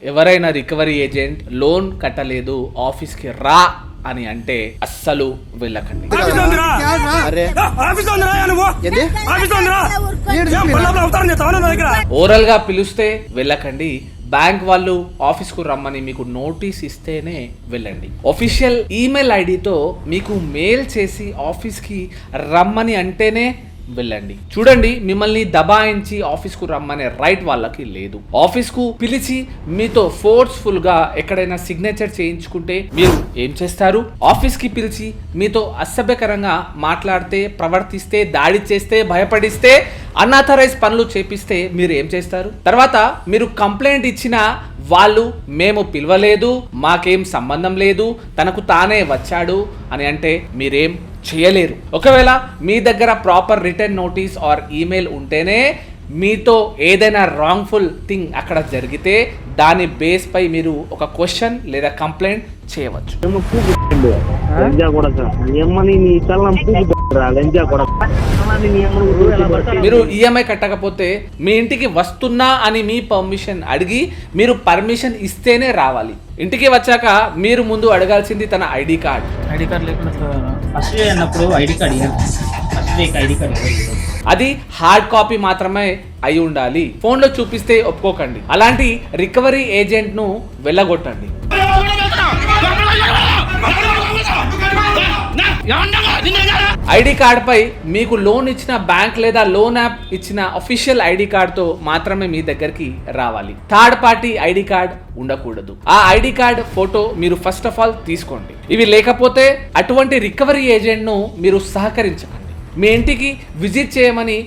ఎవరైనా recovery agent loan కట్టలేదు ఆఫీస్కి రా అని అంటే అస్సలు వెళ్ళకండి. ఓరల్ గా పిలిస్తే వెళ్ళకండి. బ్యాంక్ వాళ్ళు ఆఫీస్ కు రమ్మని మీకు నోటీస్ ఇస్తేనే వెళ్ళండి. ఒఫిషియల్ ఈమెయిల్ ఐడితో మీకు మెయిల్ చేసి ఆఫీస్ కి రమ్మని అంటేనే వెళ్ళండి. చూడండి, మిమ్మల్ని దబాయించి ఆఫీస్ కు రమ్మనే రైట్ వాళ్ళకి లేదు. ఆఫీస్ కు పిలిచి మీతో ఫోర్స్ఫుల్ గా ఎక్కడైనా సిగ్నేచర్ చేయించుకుంటే మీరు ఏం చేస్తారు? ఆఫీస్ కి పిలిచి మీతో అసభ్యకరంగా మాట్లాడితే, ప్రవర్తిస్తే, దాడి చేస్తే, భయపడిస్తే, అన్ఆథరైజ్ పనులు చేపిస్తే మీరు ఏం చేస్తారు? తర్వాత మీరు కంప్లైంట్ ఇచ్చిన వాళ్ళు మేము పిలవలేదు, మాకేం సంబంధం లేదు, తనకు తానే వచ్చాడు అని అంటే మీరేం చేయలేరు. ఒకవేళ మీ దగ్గర proper return notice are email ఉంటేనే మీతో ఏదైనా రాంగ్ఫుల్ థింగ్ అక్కడ జరిగితే దాని బేస్ పై మీరు ఒక క్వశ్చన్ లేదా కంప్లైంట్ చేయవచ్చు. మీరు ఈఎంఐ కట్టకపోతే మీ ఇంటికి వస్తున్నా అని మీ పర్మిషన్ అడిగి మీరు పర్మిషన్ ఇస్తేనే రావాలి. ఇంటికి వచ్చాక మీరు ముందు అడగాల్సింది తన ఐడి కార్డ్. అది హార్డ్ కాపీ మాత్రమే అయి ఉండాలి. ఫోన్లో చూపిస్తే ఒప్పుకోకండి. అలాంటి రికవరీ ఏజెంట్ ను వెళ్ళగొట్టండి. ఐడి కార్డ్ పై మీకు లోన్ ఇచ్చిన బ్యాంక్ లేదా లోన్ యాప్ ఇచ్చిన అఫీషియల్ ఐడి కార్డ్ తో మాత్రమే మీ దగ్గరికి రావాలి. థర్డ్ పార్టీ ఐడి కార్డ్ ఉండకూడదు. ఆ ఐడి కార్డ్ ఫోటో మీరు ఫస్ట్ ఆఫ్ ఆల్ తీసుకోండి. ఇవి లేకపోతే అటువంటి రికవరీ ఏజెంట్ ను మీరు సహకరించకండి. మీ ఇంటికి విజిట్ చేయమని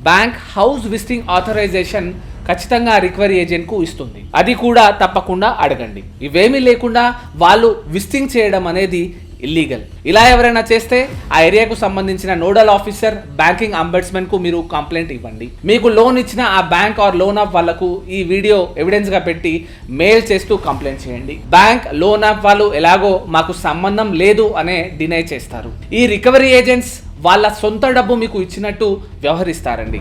బ్యాంక్ హౌస్ విజిటింగ్ ఆథరైజేషన్ ఖచ్చితంగా రికవరీ ఏజెంట్ కు ఇస్తుంది. అది కూడా తప్పకుండా అడగండి. ఇవేమీ లేకుండా వాళ్ళు విజిటింగ్ చేయడం అనేది ఇల్లీగల్. ఇలా ఎవరైనా చేస్తే ఆ ఏరియాకు సంబంధించిన నోడల్ ఆఫీసర్, బ్యాంకింగ్ అంబడ్స్మన్ కు మీరు కంప్లైంట్ ఇవ్వండి. మీకు లోన్ ఇచ్చిన ఆ బ్యాంక్ ఆర్ లోన్ యాప్ వాళ్ళకు ఈ వీడియో ఎవిడెన్స్ గా పెట్టి మెయిల్ చేస్తూ కంప్లైంట్ చేయండి. బ్యాంక్, లోన్ యాప్ వాళ్ళు ఎలాగో మాకు సంబంధం లేదు అనే డినై చేస్తారు. ఈ రికవరీ ఏజెంట్స్ వాళ్ళ సొంత డబ్బు మీకు ఇచ్చినట్టు వ్యవహరిస్తారండి.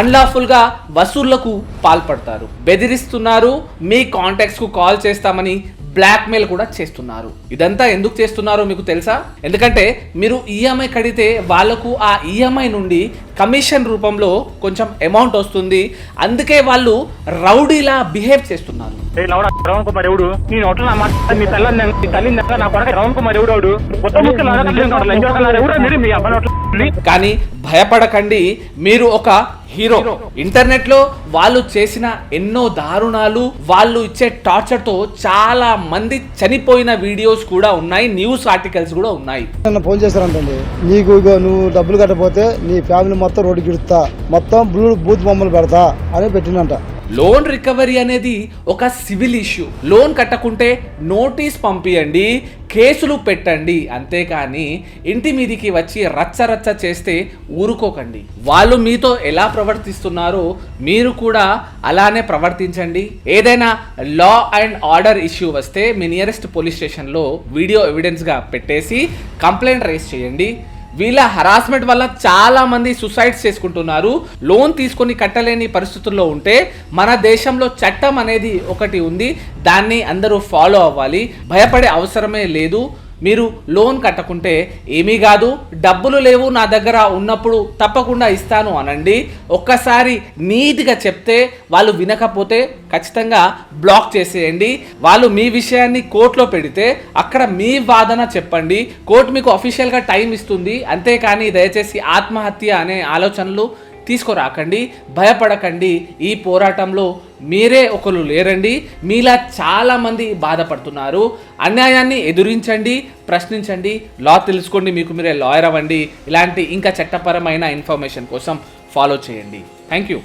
అన్లాఫుల్ గా వసూళ్లకు పాల్పడతారు, బెదిరిస్తున్నారు, మీ కాంటాక్ట్స్ కు కాల్ చేస్తామని బ్లాక్ మెయిల్ కూడా చేస్తున్నారు. ఇదంతా ఎందుకు చేస్తున్నారో మీకు తెలుసా? ఎందుకంటే మీరు ఈఎంఐ కడితే వాళ్లకు ఆ ఈఎంఐ నుండి కమిషన్ రూపంలో కొంచెం అమౌంట్ వస్తుంది. అందుకే వాళ్ళు రౌడీలా బిహేవ్ చేస్తున్నారు. కానీ భయపడకండి, మీరు ఒక హీరో. ఇంటర్నెట్ లో వాళ్ళు చేసిన ఎన్నో దారుణాలు, వాళ్ళు ఇచ్చే టార్చర్ తో చాలా మంది చనిపోయిన వీడియోస్ కూడా ఉన్నాయి, న్యూస్ ఆర్టికల్స్ కూడా ఉన్నాయి. ఫోన్ చేస్తారంటండి, నీకు నువ్వు డబ్బులు కట్టకపోతే నీ ఫ్యామిలీ మొత్తం రోడ్డుకి ఇడుస్తా, మొత్తం బూత్ బొమ్మలు పెడతా అని పెట్టినంట. లోన్ రికవరీ అనేది ఒక సివిల్ ఇష్యూ. లోన్ కట్టకుంటే నోటీస్ పంపియండి, కేసులు పెట్టండి. అంతేకాని ఇంటి మీదికి వచ్చి రచ్చ చేస్తే ఊరుకోకండి. వాళ్ళు మీతో ఎలా ప్రవర్తిస్తున్నారో మీరు కూడా అలానే ప్రవర్తించండి. ఏదైనా లా అండ్ ఆర్డర్ ఇష్యూ వస్తే మీ నియరెస్ట్ పోలీస్ స్టేషన్లో వీడియో ఎవిడెన్స్గా పెట్టేసి కంప్లైంట్ రైజ్ చేయండి. వీళ్ళ హరాస్మెంట్ వల్ల చాలా మంది సూసైడ్స్ చేసుకుంటున్నారు. లోన్ తీసుకొని కట్టలేని పరిస్థితుల్లో ఉంటే మన దేశంలో చట్టం అనేది ఒకటి ఉంది, దాన్ని అందరూ ఫాలో అవ్వాలి. భయపడే అవసరమే లేదు. మీరు లోన్ కట్టకుంటే ఏమీ కాదు, డబ్బులు లేవు నా దగ్గర ఉన్నప్పుడు తప్పకుండా ఇస్తాను అనండి. ఒక్కసారి నీట్గా చెప్తే వాళ్ళు వినకపోతే ఖచ్చితంగా బ్లాక్ చేసేయండి. వాళ్ళు మీ విషయాన్ని కోర్టులో పెడితే అక్కడ మీ వాదన చెప్పండి. కోర్టు మీకు అఫీషియల్గా టైం ఇస్తుంది. అంతేకాని దయచేసి ఆత్మహత్య అనే ఆలోచనలు తీసుకురాకండి. భయపడకండి. ఈ పోరాటంలో మీరే ఒకరు లేరండి, మీలా చాలా మంది బాధపడుతున్నారు. అన్యాయాన్ని ఎదురించండి, ప్రశ్నించండి, లా తెలుసుకోండి, మీకు మీరే లాయర్ అవ్వండి. ఇలాంటి ఇంకా చట్టపరమైన ఇన్ఫర్మేషన్ కోసం ఫాలో చేయండి. Thank you.